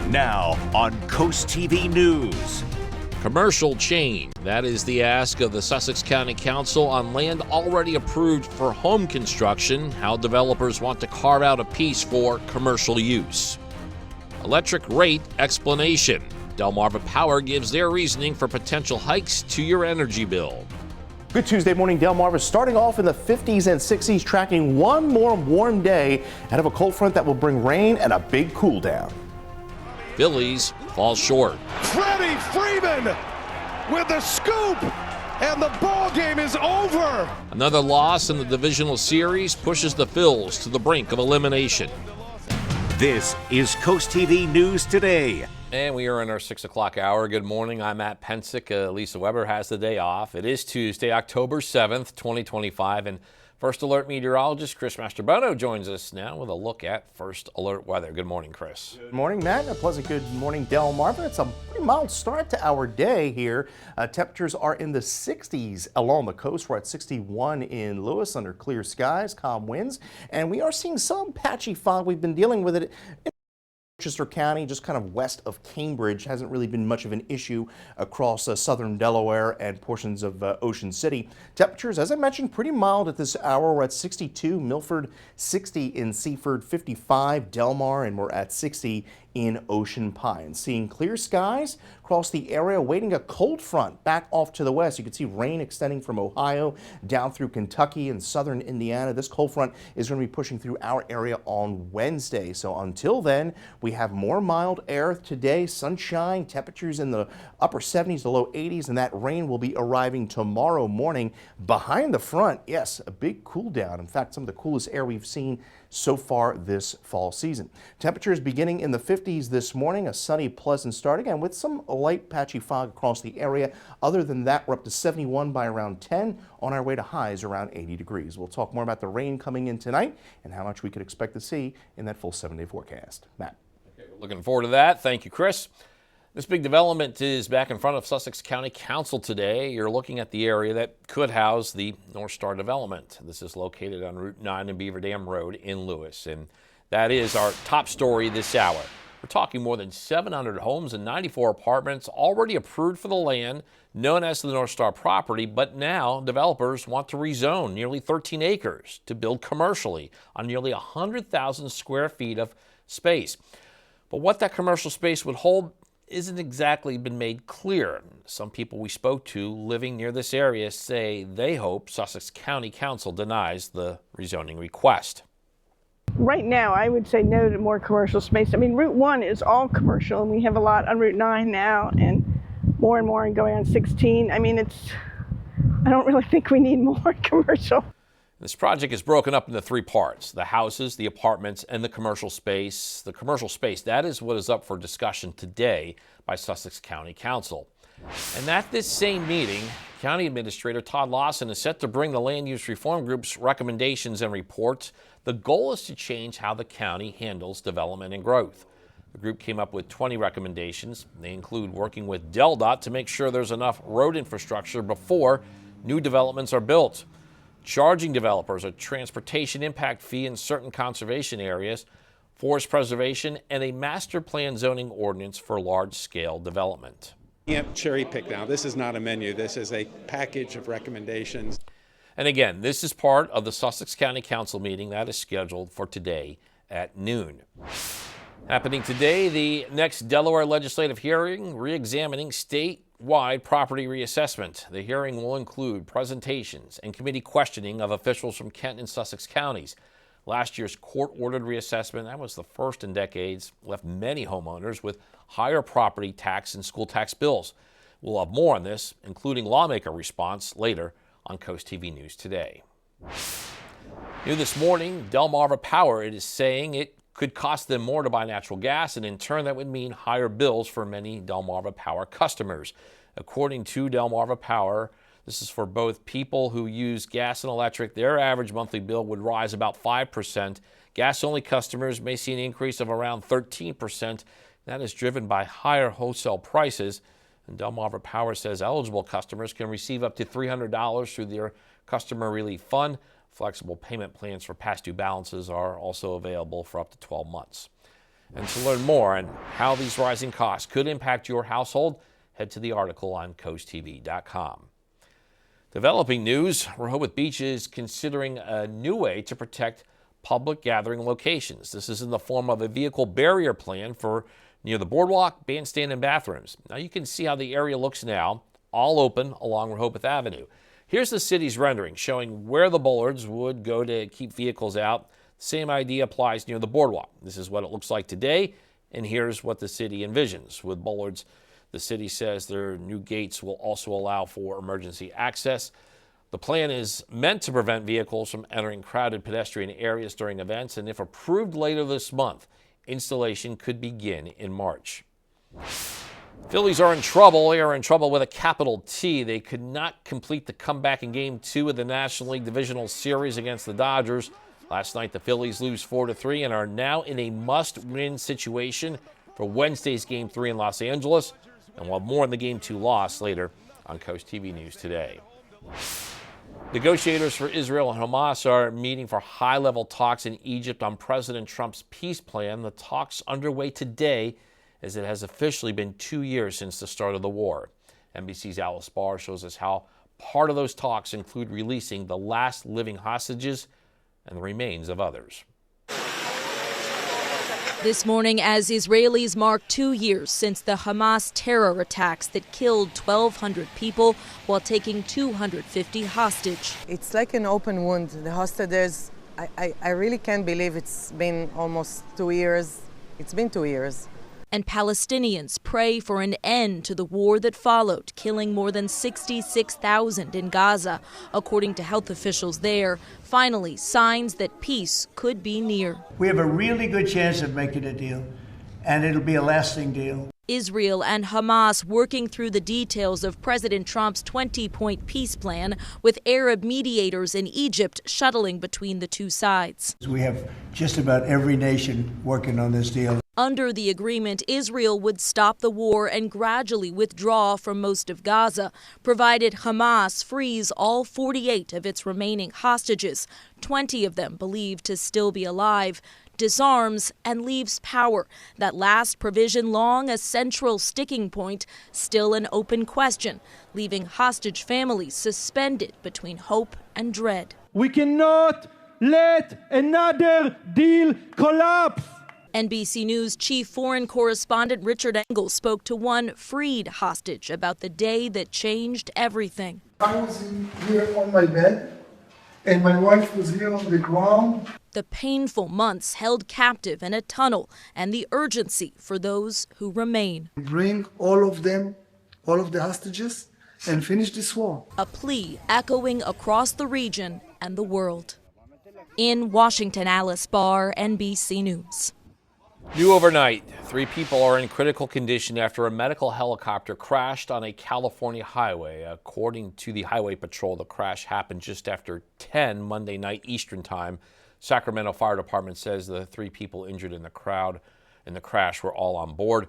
Now on CoastTV News. Commercial change. That is the ask of the Sussex County Council on land already approved for home construction, how developers want to carve out a piece for commercial use. Electric rate explanation. Delmarva Power gives their reasoning for potential hikes to your energy bill. Good Tuesday morning. Delmarva starting off in the 50s and 60s, tracking one more warm day ahead of a cold front that will bring rain and a big cool down. Phillies fall short. Freddie Freeman with the scoop, and the ball game is over. Another loss in the divisional series pushes the Phils to the brink of elimination. This is CoastTV News Today. And we are in our 6 o'clock hour. Good morning. I'm Matt Pensick. Lisa Weber has the day off. It is Tuesday, October 7th, 2025. And First Alert meteorologist Chris Mastrobono joins us now with a look at First Alert weather. Good morning, Chris. Good morning, Matt. A pleasant good morning, Delmarva. It's a pretty mild start to our day here. Temperatures are in the 60s along the coast. We're at 61 in Lewes under clear skies, calm winds, and we are seeing some patchy fog. We've been dealing with it in Worcester County, just kind of west of Cambridge. Hasn't really been much of an issue across southern Delaware and portions of Ocean City. Temperatures, as I mentioned, pretty mild at this hour. We're at 62, Milford 60 in Seaford, 55 Delmar, and we're at 60 in Ocean Pines. Seeing clear skies across the area, waiting a cold front back off to the west. You can see rain extending from Ohio down through Kentucky and southern Indiana. This cold front is going to be pushing through our area on Wednesday. So until then, we have more mild air today, sunshine, temperatures in the upper 70s to low 80s, and that rain will be arriving tomorrow morning. Behind the front, yes, a big cool down. In fact, some of the coolest air we've seen so far this fall season. Temperatures beginning in the 50s this morning, a sunny, pleasant start again with some light patchy fog across the area. Other than that, we're up to 71 by around 10 on our way to highs around 80 degrees. We'll talk more about the rain coming in tonight and how much we could expect to see in that full 7-day forecast. Matt. Okay, we're looking forward to that. Thank you, Chris. This big development is back in front of Sussex County Council today. You're looking at the area that could house the North Star development. This is located on Route 9 and Beaver Dam Road in Lewes, and that is our top story this hour. We're talking more than 700 homes and 94 apartments already approved for the land known as the North Star property, but now developers want to rezone nearly 13 acres to build commercially on nearly 100,000 square feet of space. But what that commercial space would hold isn't exactly been made clear. Some people we spoke to living near this area say they hope Sussex County Council denies the rezoning request. Right now, I would say no to more commercial space. I mean, Route 1 is all commercial, and we have a lot on Route 9 now, and more and going on 16. I mean, I don't really think we need more commercial. This project is broken up into three parts: the houses, the apartments, and the commercial space. The commercial space, that is what is up for discussion today by Sussex County Council. And at this same meeting, County Administrator Todd Lawson is set to bring the Land Use Reform Group's recommendations and reports. The goal is to change how the county handles development and growth. The group came up with 20 recommendations. They include working with DelDOT to make sure there's enough road infrastructure before new developments are built, charging developers a transportation impact fee in certain conservation areas, forest preservation, and a master plan zoning ordinance for large-scale development. Can't cherry pick now. This is not a menu. This is a package of recommendations. And again, this is part of the Sussex County Council meeting that is scheduled for today at noon. Happening today, the next Delaware legislative hearing re-examining statewide property reassessment. The hearing will include presentations and committee questioning of officials from Kent and Sussex counties. Last year's court-ordered reassessment, that was the first in decades, left many homeowners with higher property tax and school tax bills. We'll have more on this, including lawmaker response, later on CoastTV News Today. New this morning, Delmarva Power, it is saying it could cost them more to buy natural gas, and in turn that would mean higher bills for many Delmarva Power customers. According to Delmarva Power, this is for both people who use gas and electric. Their average monthly bill would rise about 5%. Gas-only customers may see an increase of around 13%. That is driven by higher wholesale prices. And Delmarva Power says eligible customers can receive up to $300 through their Customer Relief Fund. Flexible payment plans for past due balances are also available for up to 12 months. And to learn more on how these rising costs could impact your household, head to the article on CoastTV.com. Developing news, Rehoboth Beach is considering a new way to protect public gathering locations. This is in the form of a vehicle barrier plan for near the boardwalk, bandstand, and bathrooms. Now you can see how the area looks now, all open along Rehoboth Avenue. Here's the city's rendering showing where the bollards would go to keep vehicles out. Same idea applies near the boardwalk. This is what it looks like today, and here's what the city envisions. With bollards, the city says their new gates will also allow for emergency access. The plan is meant to prevent vehicles from entering crowded pedestrian areas during events, and if approved later this month, installation could begin in March. Phillies are in trouble. They are in trouble with a capital T. They could not complete the comeback in Game 2 of the National League Divisional Series against the Dodgers. Last night, the Phillies lose 4-3 and are now in a must-win situation for Wednesday's Game 3 in Los Angeles. And we'll have more on the Game 2 loss later on Coast TV News Today. Negotiators for Israel and Hamas are meeting for high-level talks in Egypt on President Trump's peace plan. The talks underway today as it has officially been 2 years since the start of the war. NBC's Alice Barr shows us how part of those talks include releasing the last living hostages and the remains of others. This morning, as Israelis mark 2 years since the Hamas terror attacks that killed 1,200 people while taking 250 hostage. It's like an open wound. The hostages, I really can't believe it's been almost 2 years. It's been 2 years. And Palestinians pray for an end to the war that followed, killing more than 66,000 in Gaza. According to health officials there, finally signs that peace could be near. We have a really good chance of making a deal, and it'll be a lasting deal. Israel and Hamas working through the details of President Trump's 20-point peace plan, with Arab mediators in Egypt shuttling between the two sides. We have just about every nation working on this deal. Under the agreement, Israel would stop the war and gradually withdraw from most of Gaza, provided Hamas frees all 48 of its remaining hostages, 20 of them believed to still be alive, disarms and leaves power. That last provision, long a central sticking point, still an open question, leaving hostage families suspended between hope and dread. We cannot let another deal collapse. NBC News chief foreign correspondent Richard Engel spoke to one freed hostage about the day that changed everything. I was here on my bed, and my wife was here on the ground. The painful months held captive in a tunnel and the urgency for those who remain. Bring all of them, all of the hostages, and finish this war. A plea echoing across the region and the world. In Washington, Alice Barr, NBC News. New overnight, 3 people are in critical condition after a medical helicopter crashed on a California highway. According to the Highway Patrol, the crash happened just after 10 Monday night Eastern Time. Sacramento Fire Department says the 3 people injured in the crash were all on board.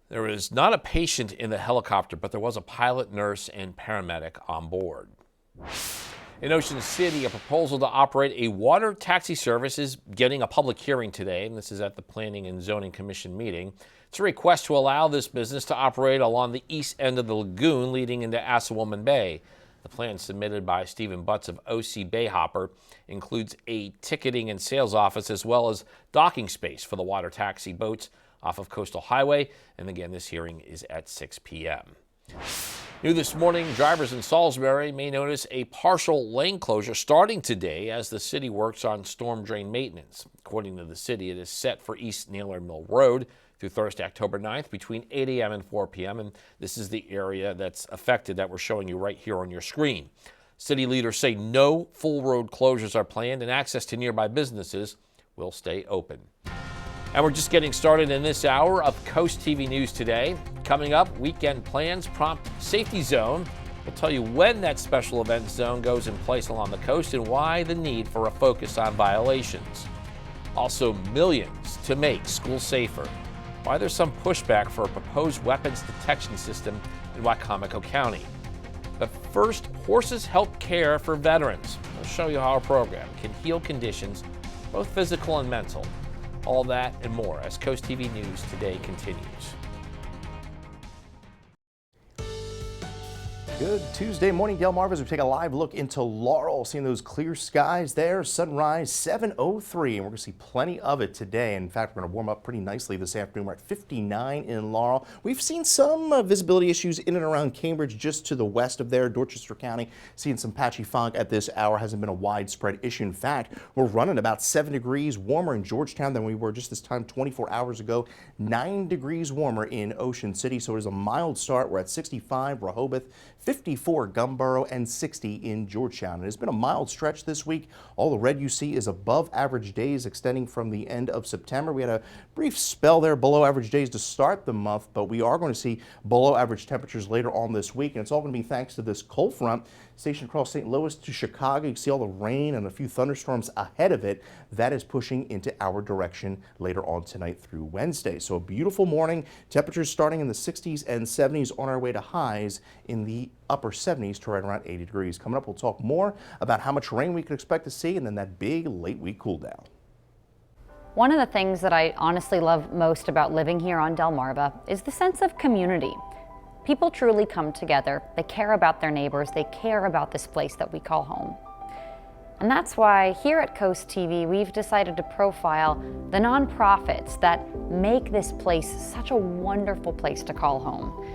There was not a patient in the helicopter, but there was a pilot, nurse, and paramedic on board. In Ocean City, a proposal to operate a water taxi service is getting a public hearing today, and this is at the Planning and Zoning Commission meeting. It's a request to allow this business to operate along the east end of the lagoon leading into Assawoman Bay. The plan submitted by Stephen Butts of OC Bayhopper includes a ticketing and sales office as well as docking space for the water taxi boats off of Coastal Highway. And again, this hearing is at 6 p.m. New this morning, drivers in Salisbury may notice a partial lane closure starting today as the city works on storm drain maintenance. According to the city, it is set for East Naylor Mill Road through Thursday, October 9th between 8 a.m. and 4 p.m. And this is the area that's affected that we're showing you right here on your screen. City leaders say no full road closures are planned and access to nearby businesses will stay open. And we're just getting started in this hour of Coast TV News Today. Coming up, weekend plans prompt safety zone. We'll tell you when that special event zone goes in place along the coast and why the need for a focus on violations. Also, millions to make schools safer. Why there's some pushback for a proposed weapons detection system in Wicomico County. But first, horses help care for veterans. We'll show you how our program can heal conditions, both physical and mental. All that and more as Coast TV News Today continues. Good Tuesday morning, Delmarva, as we take a live look into Laurel, seeing those clear skies there. Sunrise 7:03, and we're going to see plenty of it today. In fact, we're going to warm up pretty nicely this afternoon. We're at 59 in Laurel. We've seen some visibility issues in and around Cambridge, just to the west of there. Dorchester County seeing some patchy fog at this hour. Hasn't been a widespread issue. In fact, we're running about 7 degrees warmer in Georgetown than we were just this time 24 hours ago. 9 degrees warmer in Ocean City, so it is a mild start. We're at 65 Rehoboth, 54 Gumboro, and 60 in Georgetown. It has been a mild stretch this week. All the red you see is above average days extending from the end of September. We had a brief spell there below average days to start the month, but we are going to see below average temperatures later on this week, and it's all going to be thanks to this cold front stationed across St. Louis to Chicago. You can see all the rain and a few thunderstorms ahead of it. That is pushing into our direction later on tonight through Wednesday. So a beautiful morning. Temperatures starting in the 60s and 70s on our way to highs in the upper 70s to right around 80 degrees. Coming up, we'll talk more about how much rain we could expect to see and then that big late week cool down. One of the things that I honestly love most about living here on Delmarva is the sense of community. People truly come together, they care about their neighbors, they care about this place that we call home. And that's why here at Coast TV, we've decided to profile the nonprofits that make this place such a wonderful place to call home.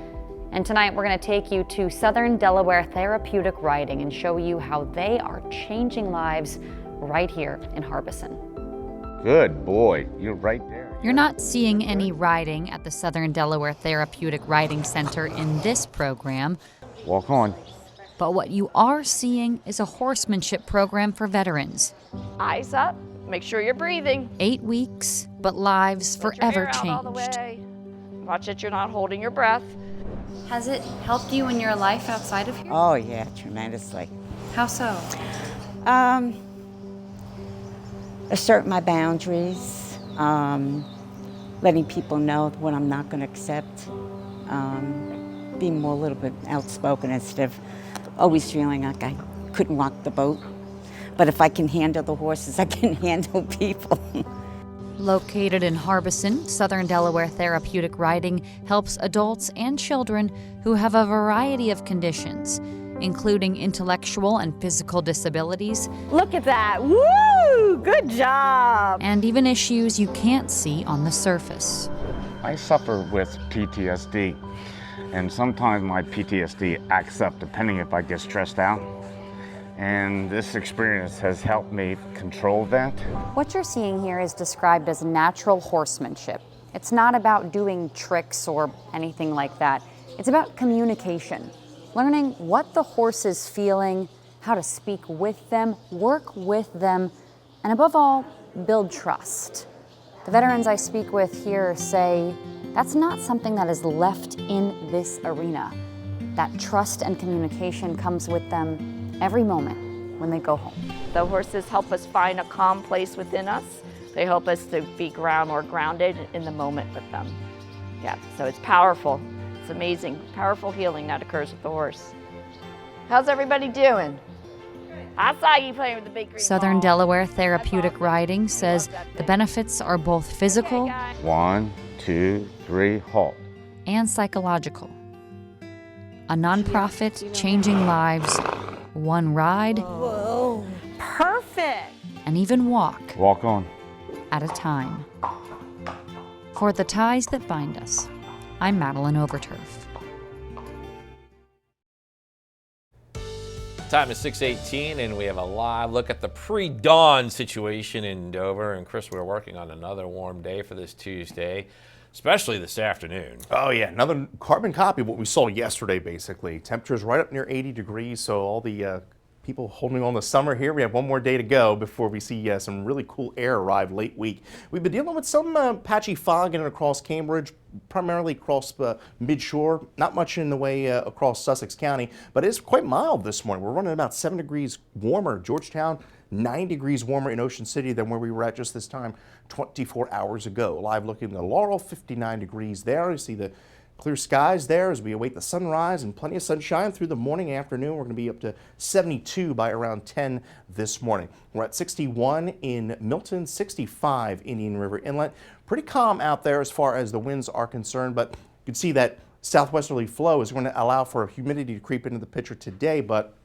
And tonight we're going to take you to Southern Delaware Therapeutic Riding and show you how they are changing lives right here in Harbison. Good boy, you're right there. You're not seeing any riding at the Southern Delaware Therapeutic Riding Center in this program. Walk on. But what you are seeing is a horsemanship program for veterans. Eyes up, make sure you're breathing. 8 weeks, but lives forever changed. All the way. Watch it, you're not holding your breath. Has it helped you in your life outside of here? Oh yeah, tremendously. How so? Assert my boundaries, letting people know what I'm not going to accept, being more a little bit outspoken instead of always feeling like I couldn't rock the boat. But if I can handle the horses, I can handle people. Located in Harbison, Southern Delaware Therapeutic Riding helps adults and children who have a variety of conditions, including intellectual and physical disabilities. Look at that, woo, good job. And even issues you can't see on the surface. I suffer with PTSD, and sometimes my PTSD acts up depending if I get stressed out. And this experience has helped me control that. What you're seeing here is described as natural horsemanship. It's not about doing tricks or anything like that. It's about communication. Learning what the horse is feeling, how to speak with them, work with them, and above all, build trust. The veterans I speak with here say that's not something that is left in this arena. That trust and communication comes with them every moment when they go home. The horses help us find a calm place within us. They help us to be more grounded in the moment with them. Yeah, so it's powerful. It's amazing, powerful healing that occurs with the horse. How's everybody doing? I saw you playing with the big green Southern ball. Delaware Therapeutic Riding says the benefits are both physical 1, 2, 3, halt. and psychological. A nonprofit changing lives, one ride, Whoa, perfect. and even walk Walk on. at a time. For the ties that bind us, I'm Madeline Overturf. Time is 6:18, and we have a live look at the pre-dawn situation in Dover. And Chris, we're working on another warm day for this Tuesday, especially this afternoon. Oh yeah, another carbon copy of what we saw yesterday, basically. Temperatures right up near 80 degrees, so all the people holding on the summer here. We have one more day to go before we see some really cool air arrive late week. We've been dealing with some patchy fog in and across Cambridge, primarily across mid-shore, not much in the way across Sussex County, but it's quite mild this morning. We're running about 7 degrees warmer Georgetown, 9 degrees warmer in Ocean City than where we were at just this time 24 hours ago. Live looking at Laurel, 59 degrees there. You see the Clear skies there as we await the sunrise and plenty of sunshine through the morning and afternoon. We're going to be up to 72 by around 10 this morning. We're at 61 in Milton, 65 Indian River Inlet. Pretty calm out there as far as the winds are concerned, but you can see that southwesterly flow is going to allow for humidity to creep into the picture today, but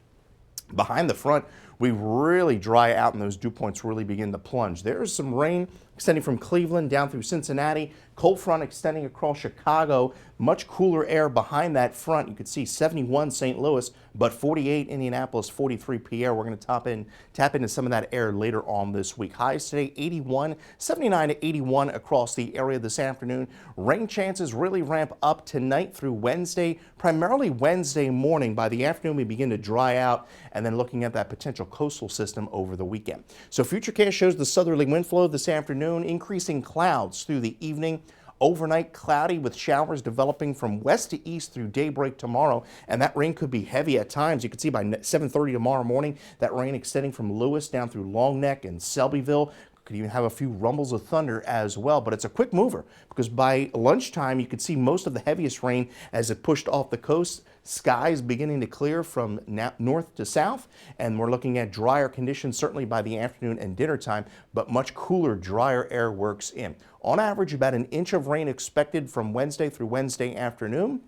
behind the front, we really dry out and those dew points really begin to plunge. There's some rain extending from Cleveland down through Cincinnati, cold front extending across Chicago, much cooler air behind that front. You can see 71 St. Louis, but 48 Indianapolis, 43 Pierre. We're going to tap into some of that air later on this week. Highs today 81, 79 to 81 across the area this afternoon. Rain chances really ramp up tonight through Wednesday, primarily Wednesday morning. By the afternoon, we begin to dry out, and then looking at that potential coastal system over the weekend. So Futurecast shows the southerly wind flow this afternoon, increasing clouds through the evening. Overnight cloudy with showers developing from west to east through daybreak tomorrow, and that rain could be heavy at times. You can see by 7:30 tomorrow morning that rain extending from Lewes down through Long Neck and Selbyville. Could even have a few rumbles of thunder as well, but it's a quick mover because by lunchtime you could see most of the heaviest rain as it pushed off the coast. Skies beginning to clear from north to south, and we're looking at drier conditions certainly by the afternoon and dinner time, but much cooler, drier air works in. On average, about an inch of rain expected from Wednesday through Wednesday afternoon.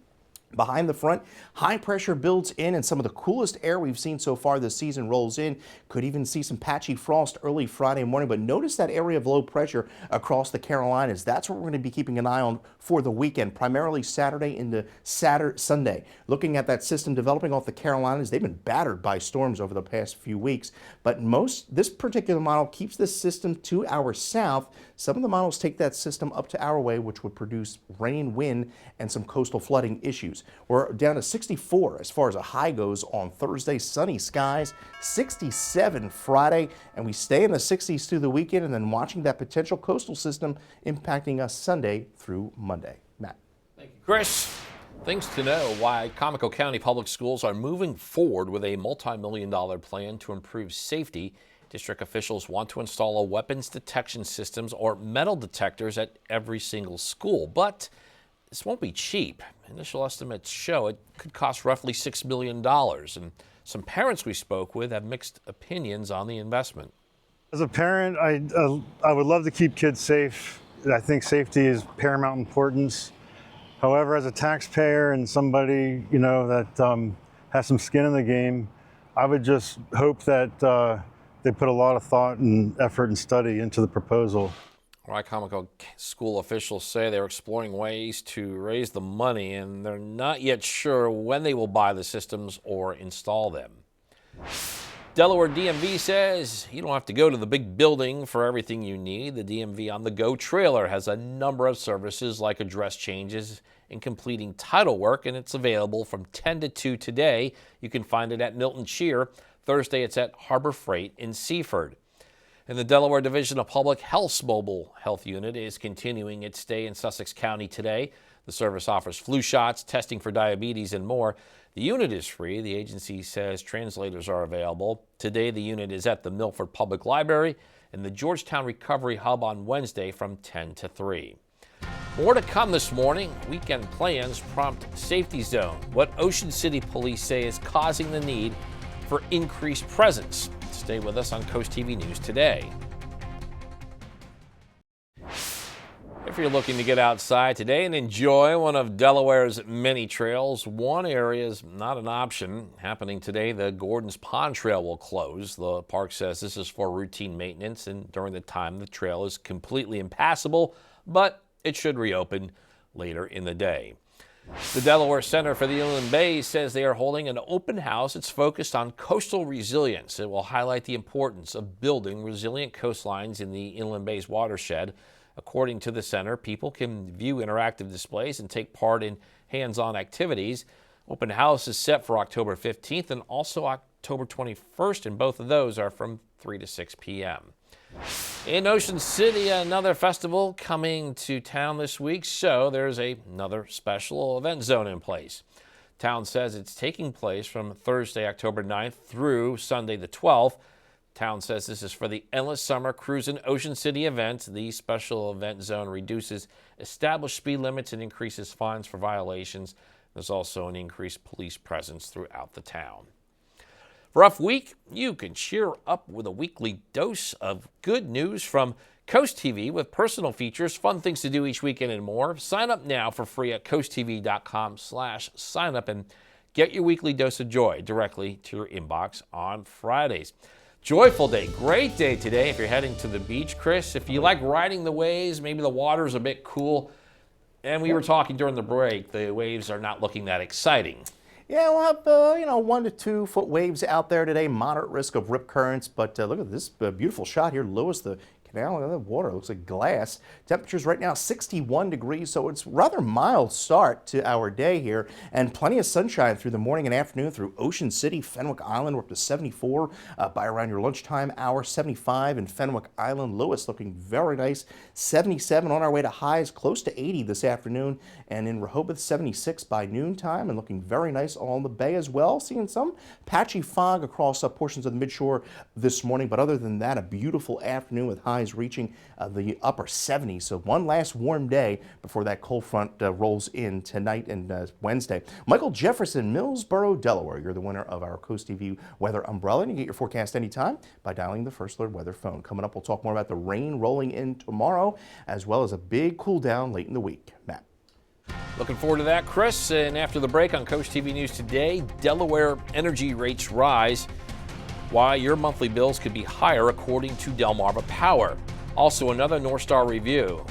Behind the front, high pressure builds in and some of the coolest air we've seen so far this season rolls in. Could even see some patchy frost early Friday morning, but notice that area of low pressure across the Carolinas. That's what we're going to be keeping an eye on for the weekend, primarily Saturday into Sunday. Looking at that system developing off the Carolinas, they've been battered by storms over the past few weeks, but this particular model keeps this system to our south. Some of the models take that system up to our way, which would produce rain, wind, and some coastal flooding issues. We're down to 64 as far as a high goes on Thursday. Sunny skies, 67 Friday, and we stay in the 60s through the weekend, and then watching that potential coastal system impacting us Sunday through Monday. Matt. Thank you, Chris. Things to know why Comico County Public Schools are moving forward with a multi-million-dollar plan to improve safety. District officials want to install a weapons detection systems or metal detectors at every single school, but this won't be cheap. Initial estimates show it could cost roughly $6 million, and some parents we spoke with have mixed opinions on the investment. As a parent, I would love to keep kids safe. I think safety is paramount importance. However, as a taxpayer and somebody that has some skin in the game, I would just hope that they put a lot of thought and effort and study into the proposal. Comico school officials say they're exploring ways to raise the money, and they're not yet sure when they will buy the systems or install them. Delaware DMV says you don't have to go to the big building for everything you need. The DMV On The Go trailer has a number of services like address changes and completing title work, and it's available from 10 to 2 today. You can find it at Milton Cheer. Thursday, it's at Harbor Freight in Seaford. And the Delaware Division of Public Health's mobile health unit is continuing its stay in Sussex County today. The service offers flu shots, testing for diabetes, and more. The unit is free. The agency says translators are available. Today, the unit is at the Milford Public Library and the Georgetown Recovery Hub on Wednesday from 10 to 3. More to come this morning. Weekend plans prompt safety zone. What Ocean City police say is causing the need for increased presence. Stay with us on CoastTV News today. If you're looking to get outside today and enjoy one of Delaware's many trails, one area is not an option. Happening today, the Gordon's Pond Trail will close. The park says this is for routine maintenance, and during the time the trail is completely impassable, but it should reopen later in the day. The Delaware Center for the Inland Bays says they are holding an open house. It's focused on coastal resilience. It will highlight the importance of building resilient coastlines in the Inland Bays watershed. According to the center, people can view interactive displays and take part in hands-on activities. Open house is set for October 15th and also October 21st, and both of those are from 3 to 6 p.m. In Ocean City, another festival coming to town this week, so there's another special event zone in place. Town says it's taking place from Thursday, October 9th through Sunday the 12th. Town says this is for the Endless Summer Cruise in Ocean City event. The special event zone reduces established speed limits and increases fines for violations. There's also an increased police presence throughout the town. Rough week? You can cheer up with a weekly dose of good news from CoastTV with personal features, fun things to do each weekend, and more. Sign up now for free at coasttv.com/signup and get your weekly dose of joy directly to your inbox on Fridays. Joyful day, great day today if you're heading to the beach, Chris. If you like riding the waves, maybe the water's a bit cool. And we were talking during the break, the waves are not looking that exciting. Yeah, we'll have 1 to 2 foot waves out there today. Moderate risk of rip currents, but look at this beautiful shot here, Lewes. The canal, the water looks like glass. Temperatures right now 61 degrees, so it's rather mild start to our day here, and plenty of sunshine through the morning and afternoon through Ocean City, Fenwick Island. We're up to 74 by around your lunchtime hour, 75 in Fenwick Island. Lewes looking very nice, 77 on our way to highs, close to 80 this afternoon, and in Rehoboth 76 by noontime, and looking very nice on the bay as well. Seeing some patchy fog across portions of the midshore this morning, but other than that, a beautiful afternoon with highs reaching the upper 70s. So one last warm day before that cold front rolls in tonight and Wednesday. Michael Jefferson, Millsboro, Delaware. You're the winner of our Coast TV weather umbrella, and you get your forecast anytime by dialing the First Alert weather phone. Coming up, we'll talk more about the rain rolling in tomorrow, as well as a big cool down late in the week. Matt. Looking forward to that, Chris. And after the break on Coast TV News today, Delaware energy rates rise. Why your monthly bills could be higher according to Delmarva Power. Also, another North Star review.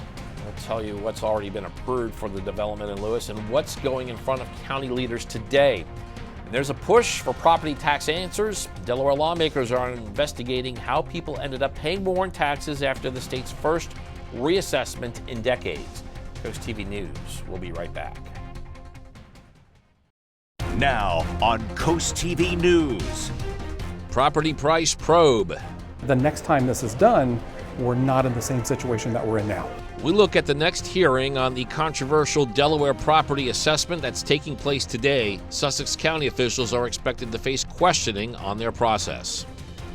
We'll tell you what's already been approved for the development in Lewes and what's going in front of county leaders today. And there's a push for property tax answers. Delaware lawmakers are investigating how people ended up paying more in taxes after the state's first reassessment in decades. Coast TV News. We'll be right back. Now on Coast TV News. Property price probe. The next time this is done, we're not in the same situation that we're in now. We look at the next hearing on the controversial Delaware property assessment that's taking place today. Sussex County officials are expected to face questioning on their process.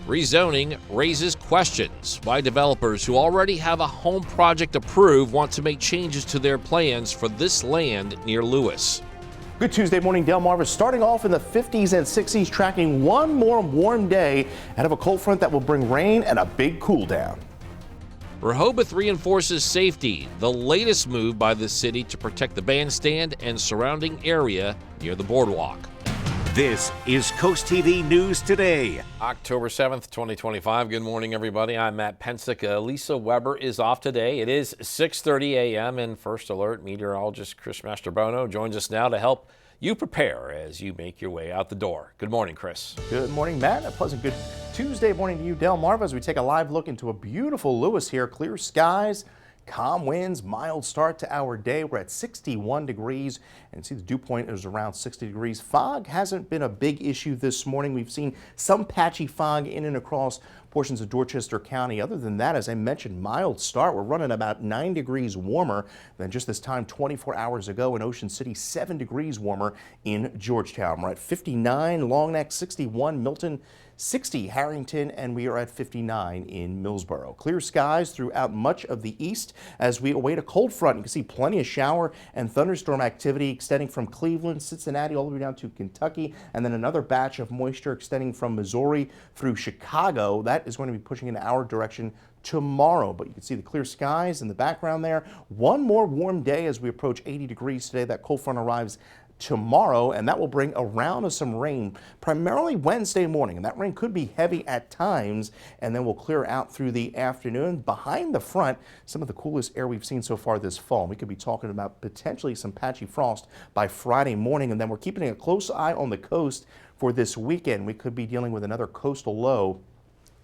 Rezoning raises questions. Why developers who already have a home project approved want to make changes to their plans for this land near Lewes. Good Tuesday morning, Delmarva. Starting off in the 50s and 60s, tracking one more warm day ahead of a cold front that will bring rain and a big cool down. Rehoboth reinforces safety, the latest move by the city to protect the bandstand and surrounding area near the boardwalk. This is Coast TV News Today. October 7th, 2025. Good morning, everybody. I'm Matt Pensick. Lisa Weber is off today. It is 6:30 a.m. and First Alert meteorologist Chris Mastrobono joins us now to help you prepare as you make your way out the door. Good morning, Chris. Good morning, Matt. A pleasant good Tuesday morning to you, Delmarva, as we take a live look into a beautiful Lewes here. Clear skies, calm winds, mild start to our day. We're at 61 degrees, and see the dew point is around 60 degrees. Fog hasn't been a big issue this morning. We've seen some patchy fog in and across portions of Dorchester County. Other than that, as I mentioned, mild start. We're running about 9 degrees warmer than just this time 24 hours ago in Ocean City, 7 degrees warmer in Georgetown. We're at 59, Long Neck 61, Milton 60, Harrington, and we are at 59 in Millsboro. Clear skies throughout much of the east as we await a cold front. You can see plenty of shower and thunderstorm activity extending from Cleveland, Cincinnati, all the way down to Kentucky, and then another batch of moisture extending from Missouri through Chicago. That is going to be pushing in our direction tomorrow, but you can see the clear skies in the background there. One more warm day as we approach 80 degrees today. That cold front arrives tomorrow, and that will bring a round of some rain primarily Wednesday morning, and that rain could be heavy at times and then will clear out through the afternoon. Behind the front, some of the coolest air we've seen so far this fall. We could be talking about potentially some patchy frost by Friday morning, and then we're keeping a close eye on the coast for this weekend. We could be dealing with another coastal low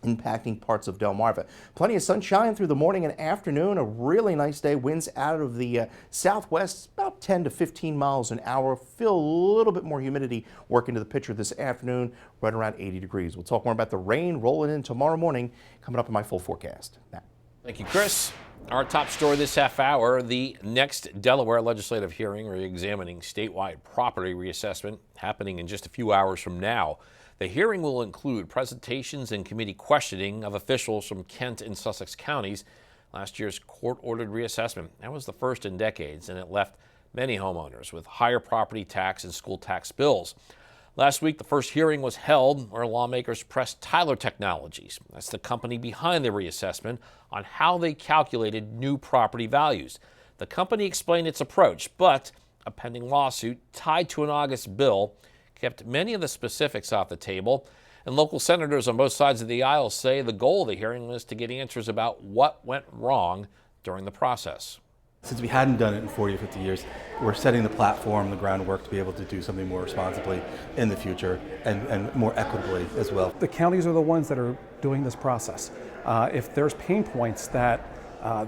impacting parts of Delmarva. Plenty of sunshine through the morning and afternoon. A really nice day. Winds out of the southwest about 10 to 15 miles an hour. Feel a little bit more humidity working to the picture this afternoon, right around 80 degrees. We'll talk more about the rain rolling in tomorrow morning coming up in my full forecast. Matt. Thank you, Chris. Our top story this half hour, the next Delaware legislative hearing re-examining statewide property reassessment happening in just a few hours from now. The hearing will include presentations and committee questioning of officials from Kent and Sussex counties. Last year's court-ordered reassessment, that was the first in decades, and it left many homeowners with higher property tax and school tax bills. Last week, the first hearing was held where lawmakers pressed Tyler Technologies, that's the company behind the reassessment, on how they calculated new property values. The company explained its approach, but a pending lawsuit tied to an August bill kept many of the specifics off the table. And local senators on both sides of the aisle say the goal of the hearing was to get answers about what went wrong during the process. Since we hadn't done it in 40 or 50 years, we're setting the platform, the groundwork to be able to do something more responsibly in the future and more equitably as well. The counties are the ones that are doing this process. If there's pain points that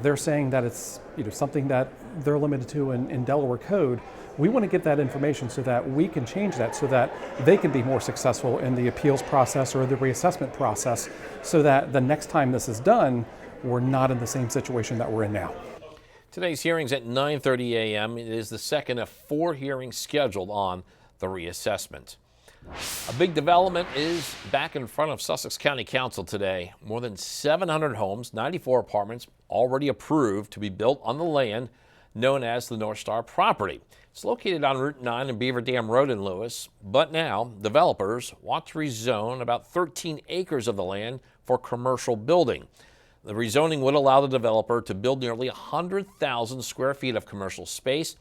they're saying that it's something that they're limited to in Delaware code, we want to get that information so that we can change that so that they can be more successful in the appeals process or the reassessment process so that the next time this is done, we're not in the same situation that we're in now. Today's hearing's at 9:30 a.m. It is the second of 4 hearings scheduled on the reassessment. A big development is back in front of Sussex County Council today. More than 700 homes, 94 apartments already approved to be built on the land known as the North Star property. It's located on Route 9 and Beaver Dam Road in Lewes, but now developers want to rezone about 13 acres of the land for commercial building. The rezoning would allow the developer to build nearly 100,000 square feet of commercial space.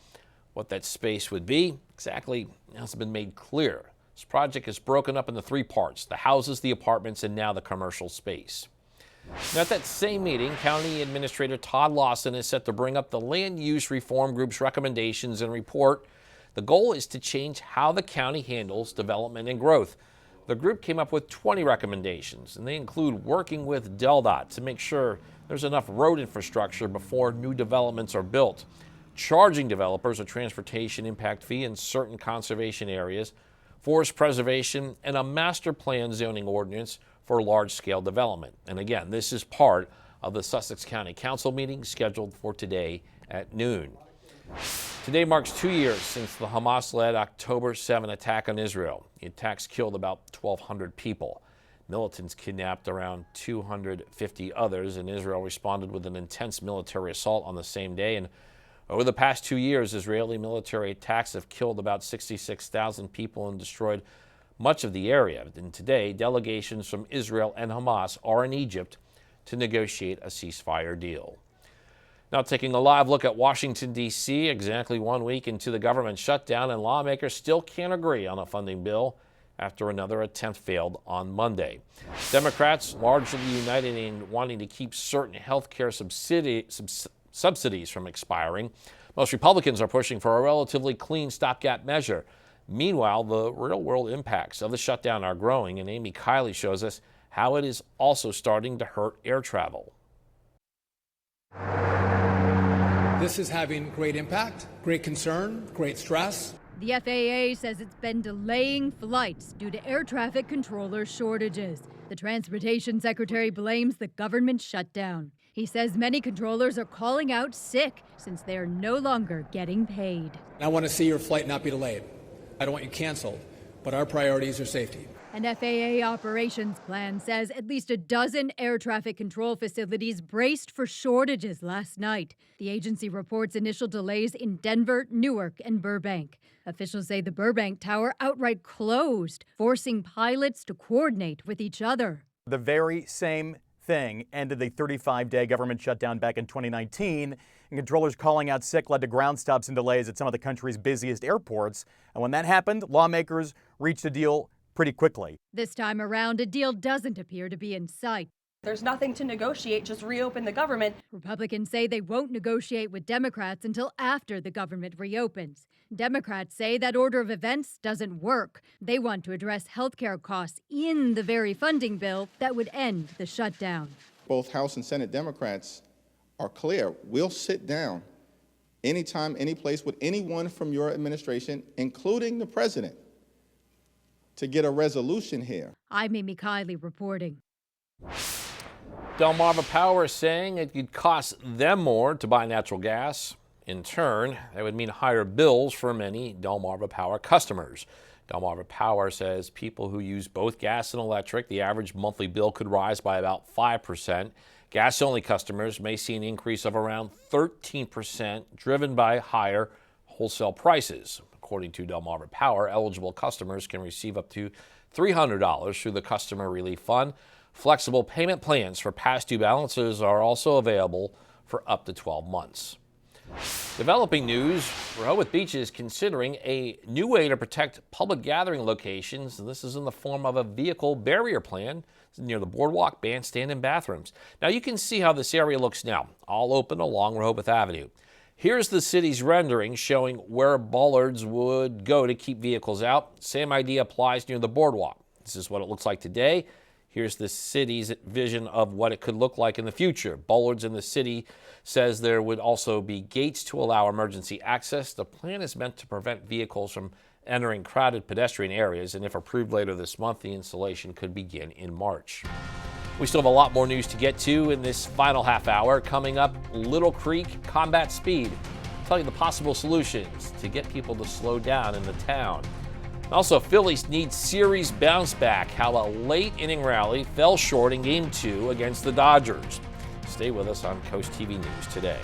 What that space would be exactly hasn't been made clear. This project is broken up into 3 parts: the houses, the apartments, and now the commercial space. Now, at that same meeting, County Administrator Todd Lawson is set to bring up the Land Use Reform Group's recommendations and report. The goal is to change how the county handles development and growth. The group came up with 20 recommendations, and they include working with DelDOT to make sure there's enough road infrastructure before new developments are built, charging developers a transportation impact fee in certain conservation areas, forest preservation, and a master plan zoning ordinance for large-scale development. And again, this is part of the Sussex County Council meeting scheduled for today at noon. Today marks 2 years since the Hamas-led October 7 attack on Israel. The attacks killed about 1,200 people. Militants kidnapped around 250 others, and Israel responded with an intense military assault on the same day. And over the past 2 years, Israeli military attacks have killed about 66,000 people and destroyed much of the area. And today, delegations from Israel and Hamas are in Egypt to negotiate a ceasefire deal. Now, taking a live look at Washington, D.C., exactly 1 week into the government shutdown, and lawmakers still can't agree on a funding bill after another attempt failed on Monday. Democrats largely united in wanting to keep certain health care subsidies from expiring. Most Republicans are pushing for a relatively clean stopgap measure. Meanwhile, the real-world impacts of the shutdown are growing, and Amy Kiley shows us how it is also starting to hurt air travel. This is having great impact, great concern, great stress. The FAA says it's been delaying flights due to air traffic controller shortages. The Transportation Secretary blames the government shutdown. He says many controllers are calling out sick since they are no longer getting paid. I want to see your flight not be delayed. I don't want you canceled, but our priorities are safety. An FAA operations plan says at least a dozen air traffic control facilities braced for shortages last night. The agency reports initial delays in Denver, Newark, and Burbank. Officials say the Burbank tower outright closed, forcing pilots to coordinate with each other. The very same thing ended the 35-day government shutdown back in 2019, and controllers calling out sick led to ground stops and delays at some of the country's busiest airports. And when that happened, lawmakers reached a deal pretty quickly. This time around, a deal doesn't appear to be in sight. There's nothing to negotiate, just reopen the government. Republicans say they won't negotiate with Democrats until after the government reopens. Democrats say that order of events doesn't work. They want to address healthcare costs in the very funding bill that would end the shutdown. Both House and Senate Democrats are clear. We'll sit down anytime, any place with anyone from your administration, including the president, to get a resolution here. I'm Amy Kiley reporting. Delmarva Power is saying it could cost them more to buy natural gas. In turn, that would mean higher bills for many Delmarva Power customers. Delmarva Power says people who use both gas and electric, the average monthly bill could rise by about 5%. Gas-only customers may see an increase of around 13%, driven by higher wholesale prices. According to Delmarva Power, eligible customers can receive up to $300 through the Customer Relief Fund. Flexible payment plans for past due balances are also available for up to 12 months. Developing news, Rehoboth Beach is considering a new way to protect public gathering locations. This is in the form of a vehicle barrier plan near the boardwalk, bandstand, and bathrooms. Now you can see how this area looks now, all open along Rehoboth Avenue. Here's the city's rendering showing where bollards would go to keep vehicles out. Same idea applies near the boardwalk. This is what it looks like today. Here's the city's vision of what it could look like in the future. Bollards in the city says there would also be gates to allow emergency access. The plan is meant to prevent vehicles from entering crowded pedestrian areas, and if approved later this month, the installation could begin in March. We still have a lot more news to get to in this final half hour. Coming up, Little Creek Combat Speed. I'll tell you the possible solutions to get people to slow down in the town. Also, Phillies need series bounce back, how a late inning rally fell short in Game 2 against the Dodgers. Stay with us on Coast TV News today.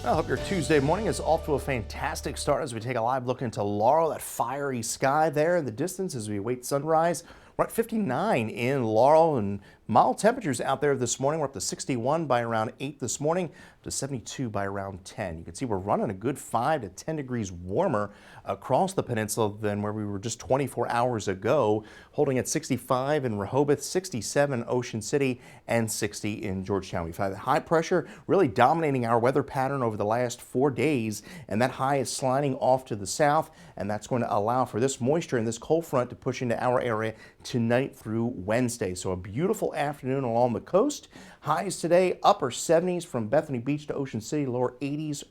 I hope your Tuesday morning is off to a fantastic start as we take a live look into Laurel, that fiery sky there in the distance as we await sunrise. We're at 59 in Laurel, and mild temperatures out there this morning. We're up to 61 by around 8 this morning, up to 72 by around 10. You can see we're running a good 5 to 10 degrees warmer across the peninsula than where we were just 24 hours ago, holding at 65 in Rehoboth, 67 Ocean City, and 60 in Georgetown. We've had high pressure really dominating our weather pattern over the last 4 days, and that high is sliding off to the south, and that's going to allow for this moisture and this cold front to push into our area tonight through Wednesday. So a beautiful afternoon along the coast. Highs today, upper 70s from Bethany Beach to Ocean City, lower 80s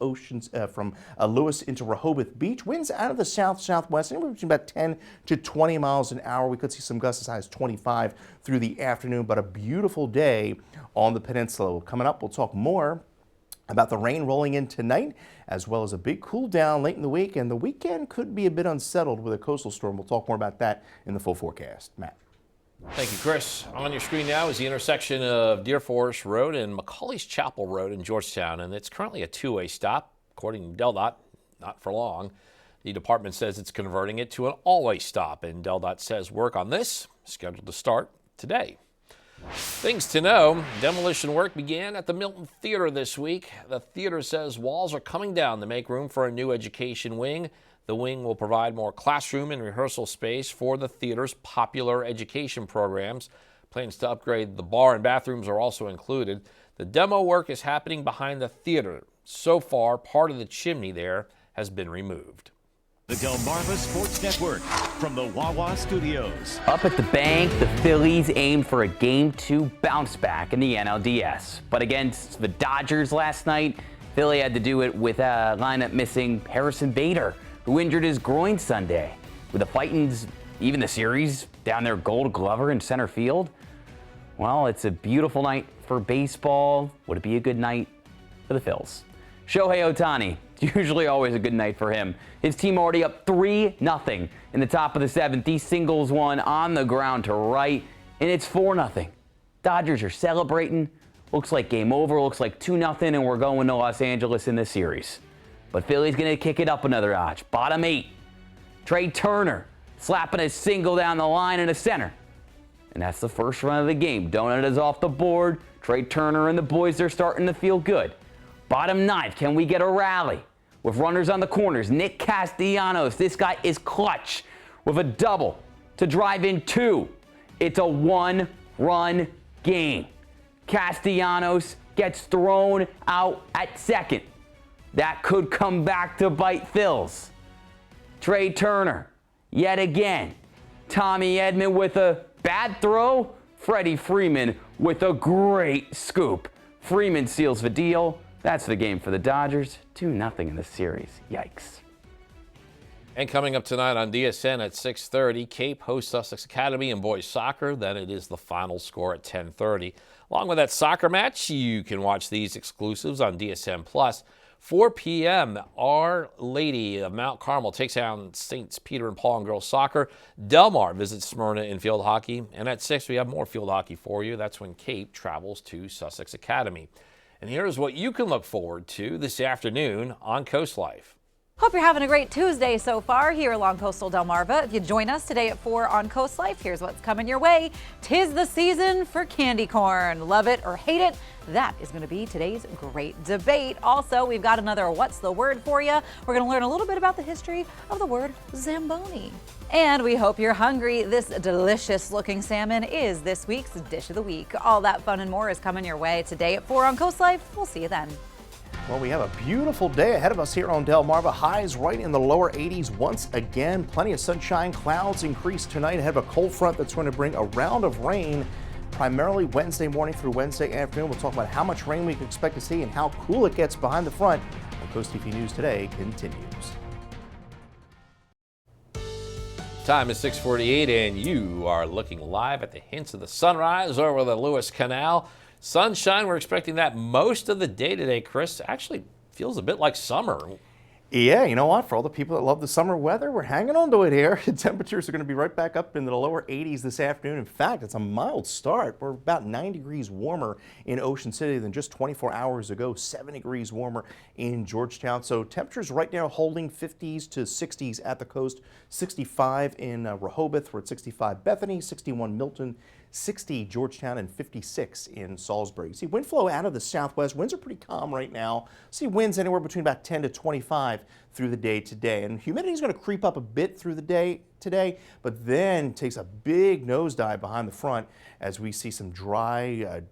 from Lewes into Rehoboth Beach. Winds out of the south-southwest, anywhere between about 10 to 20 miles an hour. We could see some gusts as high as 25 through the afternoon, but a beautiful day on the peninsula. Coming up, we'll talk more about the rain rolling in tonight, as well as a big cool down late in the week, and the weekend could be a bit unsettled with a coastal storm. We'll talk more about that in the full forecast. Matt. Thank you, Chris. On your screen now is the intersection of Deer Forest Road and Macaulay's Chapel Road in Georgetown, and it's currently a two-way stop. According to DelDOT, not for long. The department says it's converting it to an all-way stop, and DelDOT says work on this is scheduled to start today. Things to know, demolition work began at the Milton Theater this week. The theater says walls are coming down to make room for a new education wing. The wing will provide more classroom and rehearsal space for the theater's popular education programs. Plans to upgrade the bar and bathrooms are also included. The demo work is happening behind the theater. So far, part of the chimney there has been removed. The Delmarva Sports Network from the Wawa Studios. Up at the bank, the Phillies aimed for a Game 2 bounce back in the NLDS. But against the Dodgers last night, Philly had to do it with a lineup missing Harrison Bader, who injured his groin Sunday. With the Titans, even the series, down there Gold Glover in center field. Well, it's a beautiful night for baseball. Would it be a good night for the Phils? Shohei Ohtani, it's usually always a good night for him. His team already up 3-0 in the top of the seventh. He singles one on the ground to right, and it's 4-0. Dodgers are celebrating. Looks like game over. Looks like 2-0, and we're going to Los Angeles in this series. But Philly's going to kick it up another notch. Bottom 8. Trey Turner slapping a single down the line in the center. And that's the first run of the game. Donut is off the board. Trey Turner and the boys are starting to feel good. Bottom 9, can we get a rally? With runners on the corners, Nick Castellanos, this guy is clutch with a double to drive in 2. It's a 1-run game. Castellanos gets thrown out at second. That could come back to bite Phils. Trey Turner, yet again. Tommy Edman with a bad throw. Freddie Freeman with a great scoop. Freeman seals the deal. That's the game for the Dodgers. 2-0 in the series. Yikes. And coming up tonight on DSN at 6:30, Cape hosts Sussex Academy in boys soccer. Then it is the final score at 10:30. Along with that soccer match, you can watch these exclusives on DSN+. 4 p.m., Our Lady of Mount Carmel takes on Saints Peter and Paul in girls soccer. Del Mar visits Smyrna in field hockey. And at 6, we have more field hockey for you. That's when Cape travels to Sussex Academy. And here's what you can look forward to this afternoon on Coast Life. Hope you're having a great Tuesday so far here along coastal Delmarva. If you join us today at 4 on Coast Life, here's what's coming your way. 'Tis the season for candy corn. Love it or hate it? That is going to be today's great debate. Also, we've got another What's the Word for you. We're going to learn a little bit about the history of the word Zamboni. And we hope you're hungry. This delicious looking salmon is this week's Dish of the Week. All that fun and more is coming your way today at 4 on Coast Life. We'll see you then. Well, we have a beautiful day ahead of us here on Delmarva. Highs right in the lower 80s once again. Plenty of sunshine. Clouds increase tonight ahead of a cold front that's going to bring a round of rain primarily Wednesday morning through Wednesday afternoon. We'll talk about how much rain we can expect to see and how cool it gets behind the front. Well, CoastTV News Today continues. Time is 6:48 and you are looking live at the hints of the sunrise over the Lewes Canal. Sunshine, we're expecting that most of the day today, Chris. Actually feels a bit like summer. Yeah, you know what? For all the people that love the summer weather, we're hanging on to it here. Temperatures are going to be right back up into the lower 80s this afternoon. In fact, it's a mild start. We're about 9 degrees warmer in Ocean City than just 24 hours ago, 7 degrees warmer in Georgetown. So temperatures right now holding 50s to 60s at the coast, 65 in Rehoboth. We're at 65 Bethany, 61 Milton, 60 Georgetown, and 56 in Salisbury. See wind flow out of the southwest. Winds are pretty calm right now. See winds anywhere between about 10 to 25 through the day today. And humidity is going to creep up a bit through the day today, but then takes a big nosedive behind the front as we see some dry,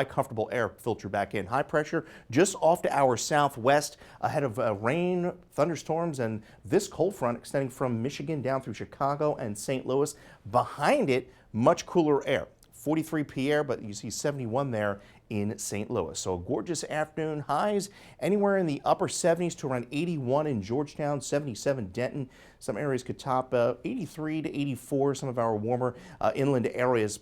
comfortable air filter back in. High pressure just off to our southwest ahead of rain, thunderstorms, and this cold front extending from Michigan down through Chicago and St. Louis. Behind it, much cooler air. 43 Pierre, but you see 71 there in St. Louis. So a gorgeous afternoon. Highs anywhere in the upper 70s to around 81 in Georgetown, 77 Denton. Some areas could top 83 to 84, some of our warmer inland areas.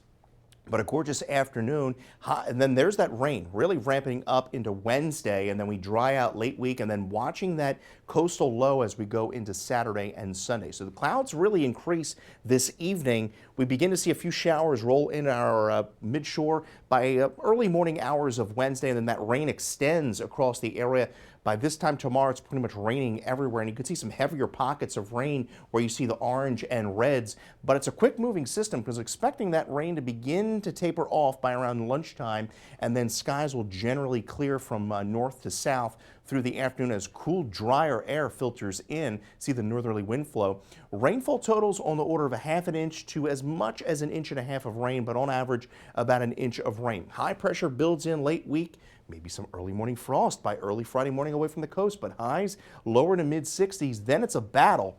But a gorgeous afternoon, and then there's that rain really ramping up into Wednesday, and then we dry out late week, and then watching that coastal low as we go into Saturday and Sunday. So the clouds really increase this evening. We begin to see a few showers roll in our midshore by early morning hours of Wednesday, and then that rain extends across the area. By this time tomorrow, it's pretty much raining everywhere, and you can see some heavier pockets of rain where you see the orange and reds. But it's a quick moving system because expecting that rain to begin to taper off by around lunchtime, and then skies will generally clear from north to south through the afternoon as cool, drier air filters in. See the northerly wind flow. Rainfall totals on the order of a half an inch to as much as an inch and a half of rain, but on average about an inch of rain. High pressure builds in late week. Maybe some early morning frost by early Friday morning away from the coast, but highs lower to mid 60s. Then it's a battle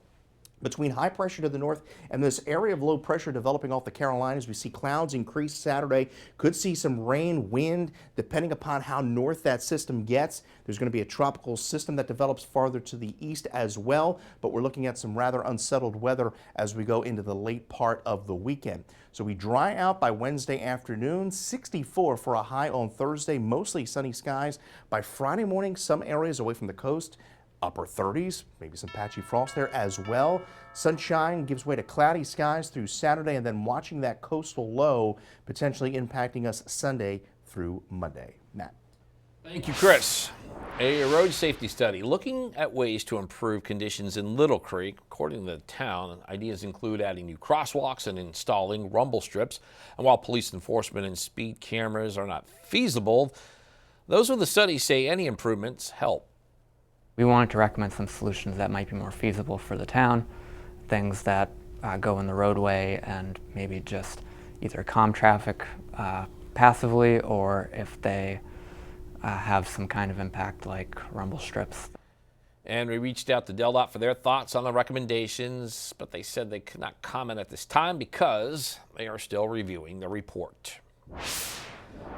between high pressure to the north and this area of low pressure developing off the Carolinas. We see clouds increase Saturday. Could see some rain, wind, depending upon how north that system gets. There's going to be a tropical system that develops farther to the east as well, but we're looking at some rather unsettled weather as we go into the late part of the weekend. So we dry out by Wednesday afternoon, 64 for a high on Thursday, mostly sunny skies. By Friday morning, some areas away from the coast, upper 30s, maybe some patchy frost there as well. Sunshine gives way to cloudy skies through Saturday, and then watching that coastal low potentially impacting us Sunday through Monday. Matt. Thank you, Chris. A road safety study looking at ways to improve conditions in Little Creek. According to the town, ideas include adding new crosswalks and installing rumble strips. And while police enforcement and speed cameras are not feasible, those with the study say any improvements help. We wanted to recommend some solutions that might be more feasible for the town, things that go in the roadway and maybe just either calm traffic passively, or if they have some kind of impact like rumble strips. And we reached out to DelDOT for their thoughts on the recommendations, but they said they could not comment at this time because they are still reviewing the report.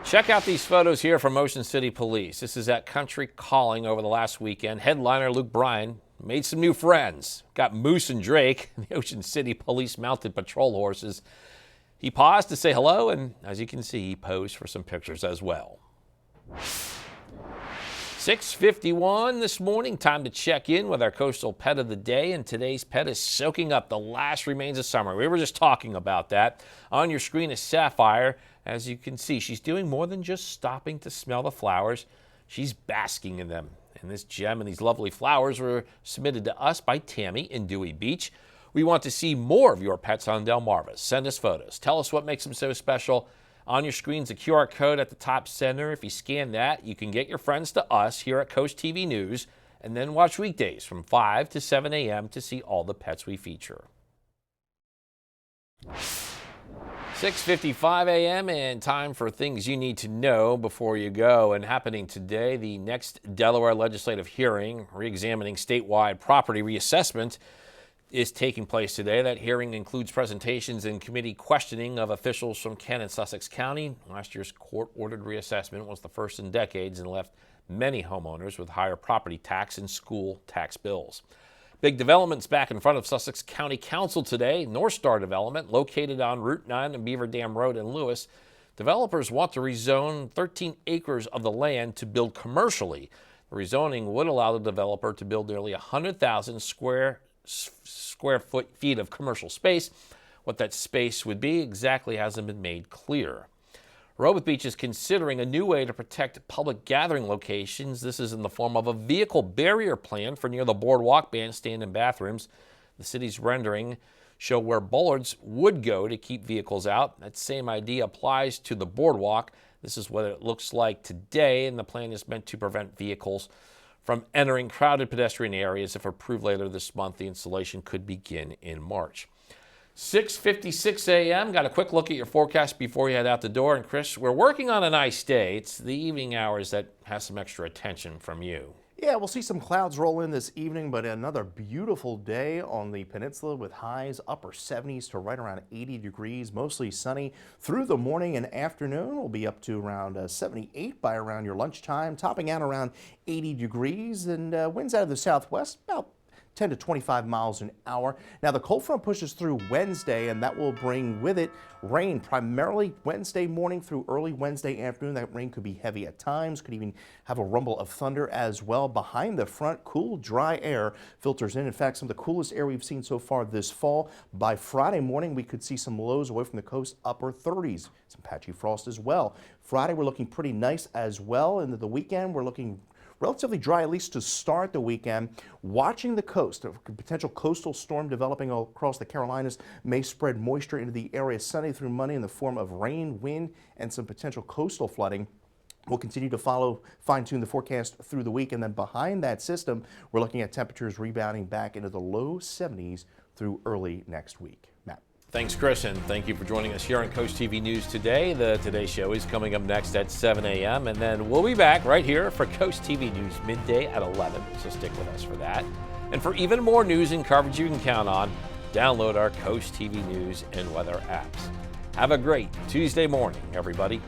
Check out these photos here from Ocean City Police. This is at Country Calling over the last weekend. Headliner Luke Bryan made some new friends. Got Moose and Drake, the Ocean City Police mounted patrol horses. He paused to say hello, and as you can see, he posed for some pictures as well. 6:51 this morning, time to check in with our coastal pet of the day, and today's pet is soaking up the last remains of summer. We were just talking about that. On your screen is Sapphire. As you can see, she's doing more than just stopping to smell the flowers. She's basking in them. And this gem and these lovely flowers were submitted to us by Tammy in Dewey Beach. We want to see more of your pets on Delmarva. Send us photos. Tell us what makes them so special. On your screen's a QR code at the top center. If you scan that, you can get your friends to us here at Coast TV News and then watch weekdays from 5 to 7 a.m. to see all the pets we feature. 6:55 a.m. and time for things you need to know before you go. And happening today, the next Delaware legislative hearing re-examining statewide property reassessment is taking place today. That hearing includes presentations and committee questioning of officials from Kent and Sussex County. Last year's court-ordered reassessment was the first in decades and left many homeowners with higher property tax and school tax bills. Big developments back in front of Sussex County Council today. North Star Development, located on Route 9 and Beaver Dam Road in Lewes. Developers want to rezone 13 acres of the land to build commercially. The rezoning would allow the developer to build nearly 100,000 square feet of commercial space. What that space would be exactly hasn't been made clear. Rehoboth Beach is considering a new way to protect public gathering locations. This is in the form of a vehicle barrier plan for near the boardwalk, bandstand, and bathrooms. The city's rendering show where bollards would go to keep vehicles out. That same idea applies to the boardwalk. This is what it looks like today, and the plan is meant to prevent vehicles from entering crowded pedestrian areas. If approved later this month, the installation could begin in March. 6:56 a.m. Got a quick look at your forecast before you head out the door. And Chris, we're working on a nice day. It's the evening hours that has some extra attention from you. Yeah, we'll see some clouds roll in this evening, but another beautiful day on the peninsula with highs upper 70s to right around 80 degrees, mostly sunny through the morning and afternoon. We'll be up to around 78 by around your lunchtime, topping out around 80 degrees, and winds out of the southwest about 10 to 25 miles an hour. Now the cold front pushes through Wednesday, and that will bring with it rain primarily Wednesday morning through early Wednesday afternoon. That rain could be heavy at times, could even have a rumble of thunder as well. Behind the front, cool, dry air filters in. In fact, some of the coolest air we've seen so far this fall. By Friday morning, we could see some lows away from the coast, upper 30s. Some patchy frost as well. Friday, we're looking pretty nice as well. Into the weekend, we're looking relatively dry, at least to start the weekend. Watching the coast, a potential coastal storm developing across the Carolinas may spread moisture into the area Sunday through Monday in the form of rain, wind, and some potential coastal flooding. We'll continue to fine-tune the forecast through the week, and then behind that system, we're looking at temperatures rebounding back into the low 70s through early next week. Matt. Thanks, Chris, and thank you for joining us here on Coast TV News Today. The Today Show is coming up next at 7 a.m., and then we'll be back right here for Coast TV News midday at 11, so stick with us for that. And for even more news and coverage you can count on, download our Coast TV News and weather apps. Have a great Tuesday morning, everybody.